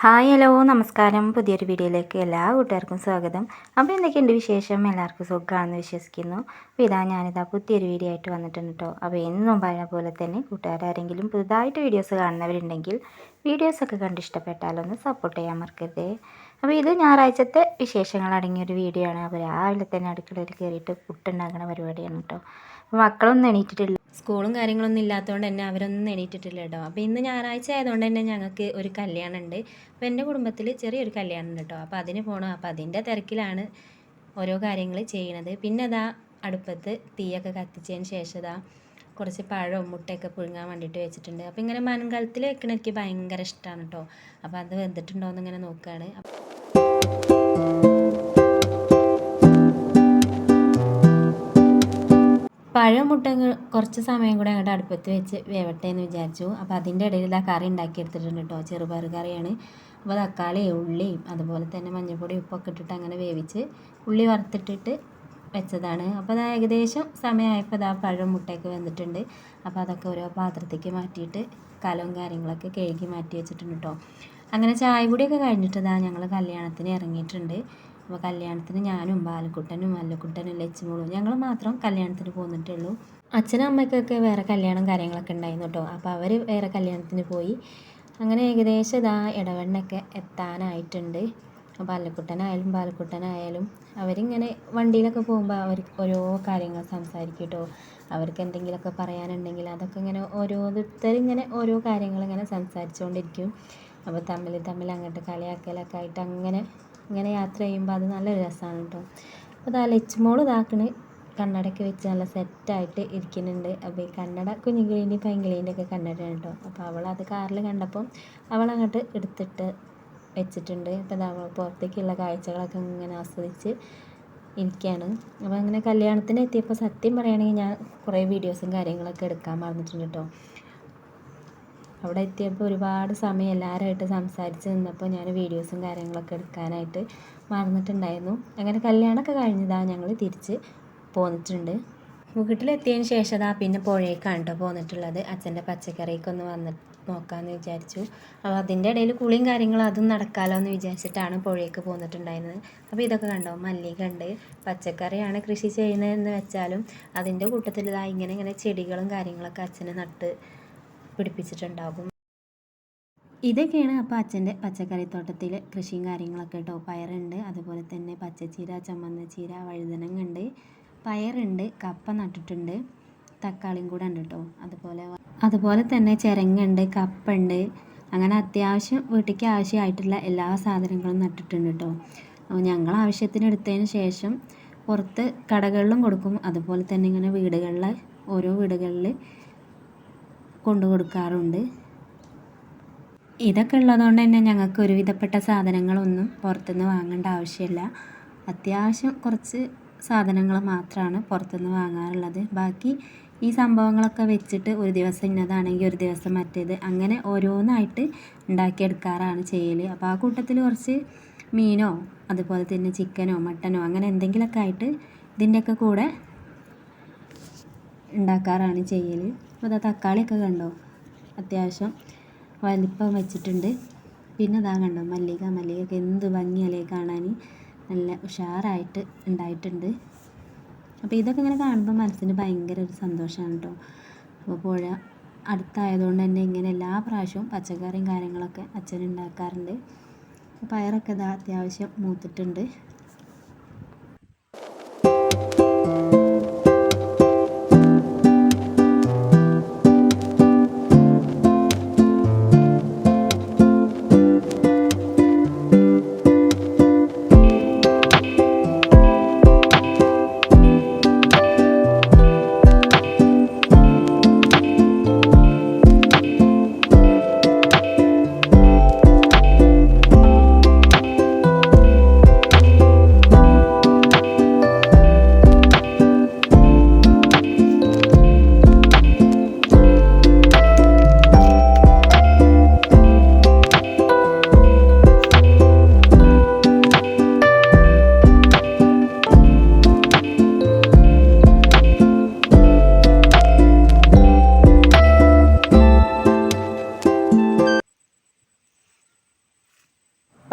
Hi hello നമസ്കാരം. പുതിയൊരു വീഡിയോയിലേക്ക് എല്ലാ കൂട്ടുകാർക്കും സ്വാഗതം. അപ്പോൾ എന്തൊക്കെയുണ്ട് വിശേഷം? എല്ലാവർക്കും സുഖമാണെന്ന് വിശ്വസിക്കുന്നു. അപ്പോൾ ഞാനിതാ പുതിയൊരു വീഡിയോ ആയിട്ട് വന്നിട്ടുണ്ട് കേട്ടോ. അപ്പോൾ എന്നും പറഞ്ഞ പോലെ തന്നെ കൂട്ടുകാരെങ്കിലും പുതുതായിട്ട് വീഡിയോസ് കാണുന്നവരുണ്ടെങ്കിൽ വീഡിയോസൊക്കെ കണ്ട് ഇഷ്ടപ്പെട്ടാലൊന്ന് സപ്പോർട്ട് ചെയ്യാൻ മറക്കരുതേ. അപ്പോൾ ഇത് ഞായറാഴ്ചത്തെ വിശേഷങ്ങൾ അടങ്ങിയൊരു വീഡിയോ ആണ്. അപ്പോൾ രാവിലെ തന്നെ അടുക്കളയിൽ കയറിയിട്ട് പുട്ടുണ്ടാക്കുന്ന പരിപാടിയാണ് കേട്ടോ. അപ്പോൾ മക്കളൊന്നും എണീറ്റിട്ടില്ല, സ്കൂളും കാര്യങ്ങളൊന്നും ഇല്ലാത്തതുകൊണ്ട് തന്നെ അവരൊന്നും എണീറ്റിട്ടില്ല കേട്ടോ. അപ്പോൾ ഇന്ന് ഞായറാഴ്ച ആയതുകൊണ്ട് തന്നെ ഞങ്ങൾക്ക് ഒരു കല്യാണം ഉണ്ട്. അപ്പോൾ എൻ്റെ കുടുംബത്തിൽ ചെറിയൊരു കല്യാണം ഉണ്ട് കേട്ടോ. അപ്പോൾ അതിന് പോകണം. അപ്പോൾ അതിൻ്റെ തിരക്കിലാണ് ഓരോ കാര്യങ്ങൾ ചെയ്യണത്. പിന്നെ അതാ അടുപ്പത്ത് തീയൊക്കെ കത്തിച്ചതിന് ശേഷം ഇതാ കുറച്ച് പഴവും മുട്ടയൊക്കെ പുഴുങ്ങാൻ വേണ്ടിയിട്ട് വെച്ചിട്ടുണ്ട്. അപ്പോൾ ഇങ്ങനെ മൺകലത്തിൽ വെക്കണ എനിക്ക് ഭയങ്കര ഇഷ്ടമാണ് കേട്ടോ. അപ്പോൾ അത് വെന്തിട്ടുണ്ടോ എന്നിങ്ങനെ നോക്കുകയാണ്. പഴം മുട്ട കുറച്ച് സമയം കൂടെ അങ്ങോട്ട് അടുപ്പത്ത് വെച്ച് വേവട്ടെ എന്ന് വിചാരിച്ചു. അപ്പോൾ അതിൻ്റെ ഇടയിൽ ഇതാ കറി ഉണ്ടാക്കിയെടുത്തിട്ടുണ്ട് കേട്ടോ. ചെറുപയർ കറിയാണ്. അപ്പോൾ തക്കാളി ഉള്ളിയും അതുപോലെ തന്നെ മഞ്ഞൾപ്പൊടി ഉപ്പൊക്കെ ഇട്ടിട്ട് അങ്ങനെ വേവിച്ച് ഉള്ളി വറുത്തിട്ടിട്ട് വെച്ചതാണ്. അപ്പോൾ അത് ഏകദേശം സമയമായപ്പോൾ ഇതാ പഴം മുട്ടയൊക്കെ വെന്തിട്ടുണ്ട്. അപ്പോൾ അതൊക്കെ ഓരോ പാത്രത്തേക്ക് മാറ്റിയിട്ട് കലവും കാര്യങ്ങളൊക്കെ കഴുകി മാറ്റി വെച്ചിട്ടുണ്ട് കേട്ടോ. അങ്ങനെ ചായ കൂടിയൊക്കെ കഴിഞ്ഞിട്ട് ഇതാ ഞങ്ങൾ കല്യാണത്തിന് ഇറങ്ങിയിട്ടുണ്ട്. അപ്പോൾ കല്യാണത്തിന് ഞാനും ബാലക്കുട്ടനും മല്ലക്കുട്ടനും ലച്ചുമോളും ഞങ്ങൾ മാത്രം കല്യാണത്തിന് പോന്നിട്ടുള്ളൂ. അച്ഛനും അമ്മയ്ക്കൊക്കെ വേറെ കല്യാണം കാര്യങ്ങളൊക്കെ ഉണ്ടായിരുന്നു കേട്ടോ. അപ്പോൾ അവർ വേറെ കല്യാണത്തിന് പോയി. അങ്ങനെ ഏകദേശം ഇതാ ഇടവണ്ണൊക്കെ എത്താനായിട്ടുണ്ട്. മല്ലക്കുട്ടനായാലും ബാലക്കുട്ടനായാലും അവരിങ്ങനെ വണ്ടിയിലൊക്കെ പോകുമ്പോൾ അവർ ഓരോ കാര്യങ്ങൾ സംസാരിക്കും കേട്ടോ. അവർക്ക് എന്തെങ്കിലുമൊക്കെ പറയാനുണ്ടെങ്കിൽ അതൊക്കെ ഇങ്ങനെ ഓരോരുത്തരിങ്ങനെ ഓരോ കാര്യങ്ങളിങ്ങനെ സംസാരിച്ചുകൊണ്ടിരിക്കും. അപ്പോൾ തമ്മിൽ അങ്ങോട്ട് കളിയാക്കലൊക്കെ ആയിട്ട് ഇങ്ങനെ യാത്ര ചെയ്യുമ്പോൾ അത് നല്ലൊരു രസമാണ് കേട്ടോ. അപ്പോൾ ഇതാ ലച്ചുമോൾ ഇതാക്കണ് കണ്ണടയൊക്കെ വെച്ച് നല്ല സെറ്റായിട്ട് ഇരിക്കുന്നുണ്ട്. അപ്പോൾ ഈ കണ്ണട കുഞ്ഞുകിളീൻ്റെയും പൈങ്കിളീൻ്റെ ഒക്കെ കണ്ണടയാണ് കേട്ടോ. അപ്പോൾ അവൾ അത് കാറിൽ കണ്ടപ്പം അവൾ അങ്ങോട്ട് എടുത്തിട്ട് വെച്ചിട്ടുണ്ട്. അപ്പോൾ അത് അവൾ പുറത്തേക്കുള്ള കാഴ്ചകളൊക്കെ ഇങ്ങനെ ആസ്വദിച്ച് ഇരിക്കുകയാണ്. അപ്പോൾ അങ്ങനെ കല്യാണത്തിന് എത്തിയപ്പോൾ സത്യം പറയുകയാണെങ്കിൽ ഞാൻ കുറേ വീഡിയോസും കാര്യങ്ങളൊക്കെ എടുക്കാൻ മറന്നിട്ടുണ്ട് കേട്ടോ. അവിടെ എത്തിയപ്പോൾ ഒരുപാട് സമയം എല്ലാവരുമായിട്ട് സംസാരിച്ച് നിന്നപ്പോൾ ഞാൻ വീഡിയോസും കാര്യങ്ങളൊക്കെ എടുക്കാനായിട്ട് മറന്നിട്ടുണ്ടായിരുന്നു. അങ്ങനെ കല്യാണമൊക്കെ കഴിഞ്ഞതാണ് ഞങ്ങൾ തിരിച്ച് പോന്നിട്ടുണ്ട്. വീട്ടിലെത്തിയതിന് ശേഷം പിന്നെ പുഴയേക്കാണ് കേട്ടോ പോന്നിട്ടുള്ളത്. അച്ഛൻ്റെ പച്ചക്കറിയൊക്കെ ഒന്ന് വന്നിട്ട് നോക്കാമെന്ന് വിചാരിച്ചു. അപ്പോൾ അതിൻ്റെ ഇടയിൽ കുളിയും കാര്യങ്ങളും അതും നടക്കാമല്ലോ എന്ന് വിചാരിച്ചിട്ടാണ് പുഴയ്ക്ക് പോന്നിട്ടുണ്ടായിരുന്നത്. അപ്പോൾ ഇതൊക്കെ കണ്ടോ, മല്ലിക ഉണ്ട്. പച്ചക്കറിയാണ് കൃഷി ചെയ്യുന്നതെന്ന് വെച്ചാലും അതിൻ്റെ കൂട്ടത്തിൽ ഇങ്ങനെ ചെടികളും കാര്യങ്ങളൊക്കെ അച്ഛന് നട്ട് പിടിപ്പിച്ചിട്ടുണ്ടാകും. ഇതൊക്കെയാണ് അപ്പോൾ അച്ഛൻ്റെ പച്ചക്കറിത്തോട്ടത്തിൽ കൃഷിയും കാര്യങ്ങളൊക്കെ കേട്ടോ. പയറുണ്ട്, അതുപോലെ തന്നെ പച്ചച്ചീര, ചുമന്നച്ചീര, വഴുതനങ്ങുണ്ട്, പയറുണ്ട്, കപ്പ നട്ടിട്ടുണ്ട്, തക്കാളിയും കൂടെ ഉണ്ട് കേട്ടോ. അതുപോലെ തന്നെ ചിരങ്ങുണ്ട്, കപ്പുണ്ട്. അങ്ങനെ അത്യാവശ്യം വീട്ടിലേക്ക് ആവശ്യമായിട്ടുള്ള എല്ലാ സാധനങ്ങളും നട്ടിട്ടുണ്ട് കേട്ടോ. ഞങ്ങൾ ആവശ്യത്തിന് എടുത്തതിന് ശേഷം പുറത്ത് കടകളിലും കൊടുക്കും. അതുപോലെ തന്നെ ഇങ്ങനെ ഓരോ വീടുകളിൽ കൊണ്ടു കൊടുക്കാറുണ്ട്. ഇതൊക്കെ ഉള്ളതുകൊണ്ട് തന്നെ ഞങ്ങൾക്ക് ഒരുവിധപ്പെട്ട സാധനങ്ങളൊന്നും പുറത്തുനിന്ന് വാങ്ങേണ്ട ആവശ്യമില്ല. അത്യാവശ്യം കുറച്ച് സാധനങ്ങൾ മാത്രമാണ് പുറത്തുനിന്ന് വാങ്ങാറുള്ളത്. ബാക്കി ഈ സംഭവങ്ങളൊക്കെ വെച്ചിട്ട് ഒരു ദിവസം ഇന്നതാണെങ്കിൽ ഒരു ദിവസം മറ്റേത് അങ്ങനെ ഓരോന്നായിട്ട് ഉണ്ടാക്കിയെടുക്കാറാണ് ചെയ്യൽ. അപ്പോൾ ആ കൂട്ടത്തിൽ കുറച്ച് മീനോ അതുപോലെ തന്നെ ചിക്കനോ മട്ടനോ അങ്ങനെ എന്തെങ്കിലുമൊക്കെ ആയിട്ട് ഇതിൻ്റെയൊക്കെ കൂടെ ഉണ്ടാക്കാറാണ് ചെയ്യൽ. അപ്പോൾ തക്കാളിയൊക്കെ കണ്ടോ, അത്യാവശ്യം വലിപ്പം വെച്ചിട്ടുണ്ട്. പിന്നെ കണ്ടോ മല്ലികയൊക്കെ എന്ത് ഭംഗിയല്ലേ കാണാൻ, നല്ല ഉഷാറായിട്ട് ഉണ്ടായിട്ടുണ്ട്. അപ്പോൾ ഇതൊക്കെ ഇങ്ങനെ കാണുമ്പോൾ മനസ്സിന് ഭയങ്കര ഒരു സന്തോഷമാണ് കേട്ടോ. അപ്പോൾ പുഴ അടുത്തായതുകൊണ്ട് തന്നെ ഇങ്ങനെ എല്ലാ പ്രാവശ്യവും പച്ചക്കറിയും കാര്യങ്ങളൊക്കെ അച്ഛൻ ഉണ്ടാക്കാറുണ്ട്. പയറൊക്കെ അത്യാവശ്യം മൂത്തിട്ടുണ്ട്.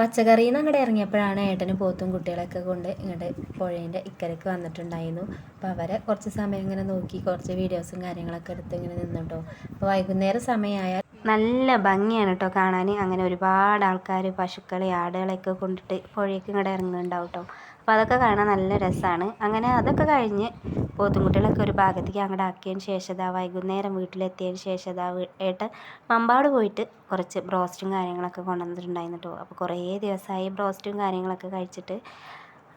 പച്ചക്കറിയിൽ നിന്ന് അങ്ങോട്ട് ഇറങ്ങിയപ്പോഴാണ് ഏട്ടന് പോത്തും കുട്ടികളൊക്കെ കൊണ്ട് ഇങ്ങോട്ട് പുഴേൻ്റെ ഇക്കരയ്ക്ക് വന്നിട്ടുണ്ടായിരുന്നു. അപ്പോൾ അവരെ കുറച്ച് സമയം ഇങ്ങനെ നോക്കി കുറച്ച് വീഡിയോസും കാര്യങ്ങളൊക്കെ എടുത്ത് ഇങ്ങനെ നിന്നിട്ടോ. അപ്പോൾ വൈകുന്നേരം സമയമായാൽ നല്ല ഭംഗിയാണ് കേട്ടോ കാണാൻ. അങ്ങനെ ഒരുപാട് ആൾക്കാർ പശുക്കളെ ആടുകളെയൊക്കെ കൊണ്ടിട്ട് പുഴയ്ക്ക് ഇങ്ങോട്ട് ഇറങ്ങുന്നുണ്ടാവും കേട്ടോ. അപ്പോൾ അതൊക്കെ കാണാൻ നല്ല രസമാണ്. അങ്ങനെ അതൊക്കെ കഴിഞ്ഞ് പോത്തുംകുട്ടികളൊക്കെ ഒരു ഭാഗത്തേക്ക് അങ്ങോട്ട് ആക്കിയതിന് ശേഷം വൈകുന്നേരം വീട്ടിലെത്തിയതിന് ശേഷം ഏട്ടൻ മമ്പാട് പോയിട്ട് കുറച്ച് ബ്രോസ്റ്റും കാര്യങ്ങളൊക്കെ കൊണ്ടുവന്നിട്ടുണ്ടായിരുന്നു കേട്ടോ. അപ്പോൾ കുറേ ദിവസമായി ബ്രോസ്റ്റും കാര്യങ്ങളൊക്കെ കഴിച്ചിട്ട്.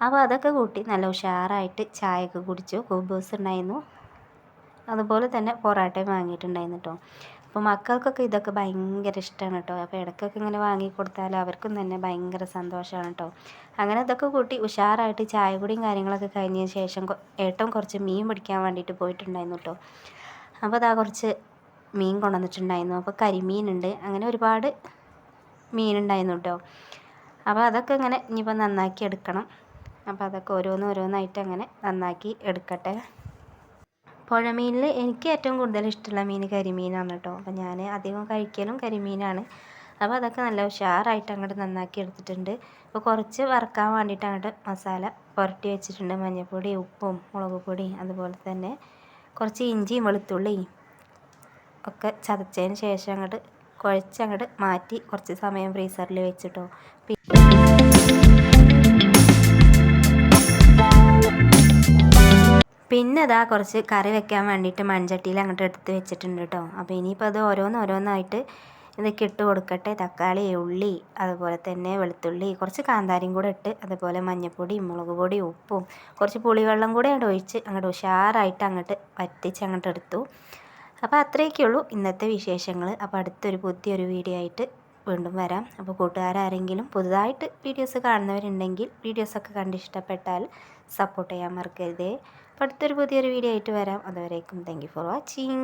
അപ്പോൾ അതൊക്കെ കൂട്ടി നല്ല ഉഷാറായിട്ട് ചായയൊക്കെ കുടിച്ചു. കുബൂസ് ഉണ്ടായിരുന്നു, അതുപോലെ തന്നെ പൊറാട്ടയും വാങ്ങിയിട്ടുണ്ടായിരുന്നു കേട്ടോ. അപ്പോൾ മക്കൾക്കൊക്കെ ഇതൊക്കെ ഭയങ്കര ഇഷ്ടമാണ് കേട്ടോ. അപ്പോൾ ഇടയ്ക്കൊക്കെ ഇങ്ങനെ വാങ്ങിക്കൊടുത്താൽ അവർക്കും തന്നെ ഭയങ്കര സന്തോഷമാണ് കേട്ടോ. അങ്ങനെ ഇതൊക്കെ കൂട്ടി ഉഷാറായിട്ട് ചായ കുടിയും കാര്യങ്ങളൊക്കെ കഴിഞ്ഞതിന് ശേഷം ഏട്ടൻ കുറച്ച് മീൻ പിടിക്കാൻ വേണ്ടിയിട്ട് പോയിട്ടുണ്ടായിരുന്നു കേട്ടോ. അപ്പോൾ അതാ കുറച്ച് മീൻ കൊണ്ടുവന്നിട്ടുണ്ടായിരുന്നു. അപ്പോൾ കരിമീനുണ്ട്, അങ്ങനെ ഒരുപാട് മീനുണ്ടായിരുന്നു കേട്ടോ. അപ്പോൾ അതൊക്കെ ഇങ്ങനെ ഇനിയിപ്പോൾ നന്നാക്കി എടുക്കണം. അപ്പോൾ അതൊക്കെ ഓരോന്നായിട്ട് അങ്ങനെ നന്നാക്കി എടുക്കട്ടെ. പുഴമീനിൽ എനിക്ക് ഏറ്റവും കൂടുതൽ ഇഷ്ടമുള്ള മീൻ കരിമീനാണ് കേട്ടോ. അപ്പോൾ ഞാൻ അധികം കഴിക്കലും കരിമീനാണ്. അപ്പോൾ അതൊക്കെ നല്ല ഉഷാറായിട്ട് അങ്ങോട്ട് നന്നാക്കി എടുത്തിട്ടുണ്ട്. അപ്പോൾ കുറച്ച് വറുക്കാൻ വേണ്ടിയിട്ട് അങ്ങോട്ട് മസാല പുരട്ടി വെച്ചിട്ടുണ്ട്. മഞ്ഞൾപ്പൊടി, ഉപ്പും മുളക് പൊടി, അതുപോലെ തന്നെ കുറച്ച് ഇഞ്ചിയും വെളുത്തുള്ളിയും ഒക്കെ ചതച്ചതിന് ശേഷം അങ്ങോട്ട് കുഴച്ചങ്ങോട്ട് മാറ്റി കുറച്ച് സമയം ഫ്രീസറിൽ വെച്ചിട്ടോ. പിന്നെ അതാ കുറച്ച് കറി വെക്കാൻ വേണ്ടിയിട്ട് മൺചട്ടിയിൽ അങ്ങോട്ട് എടുത്ത് വെച്ചിട്ടുണ്ട് കേട്ടോ. അപ്പോൾ ഇനിയിപ്പോൾ അത് ഓരോന്നായിട്ട് ഇതൊക്കെ ഇട്ട് കൊടുക്കട്ടെ. തക്കാളി, ഉള്ളി, അതുപോലെ തന്നെ വെളുത്തുള്ളി, കുറച്ച് കാന്താരിയും കൂടെ ഇട്ട്, അതുപോലെ മഞ്ഞൾപ്പൊടി, മുളക് പൊടി, ഉപ്പും കുറച്ച് പുളിവെള്ളം കൂടെ അങ്ങോട്ട് ഒഴിച്ച് അങ്ങോട്ട് ഉഷാറായിട്ട് അങ്ങോട്ട് വറ്റിച്ച് അങ്ങോട്ട് എടുത്തു. അപ്പോൾ അത്രയൊക്കെയുള്ളൂ ഇന്നത്തെ വിശേഷങ്ങൾ. അപ്പോൾ അടുത്തൊരു പുതിയൊരു വീഡിയോ ആയിട്ട് വീണ്ടും വരാം. അപ്പോൾ കൂട്ടുകാരെങ്കിലും പുതുതായിട്ട് വീഡിയോസ് കാണുന്നവരുണ്ടെങ്കിൽ വീഡിയോസൊക്കെ കണ്ട് ഇഷ്ടപ്പെട്ടാൽ സപ്പോർട്ട് ചെയ്യാൻ മറക്കരുതേ. അപ്പോൾ അടുത്തൊരു പുതിയൊരു വീഡിയോ ആയിട്ട് വരാം. അതുവരേക്കും താങ്ക് യു ഫോർ വാച്ചിങ്.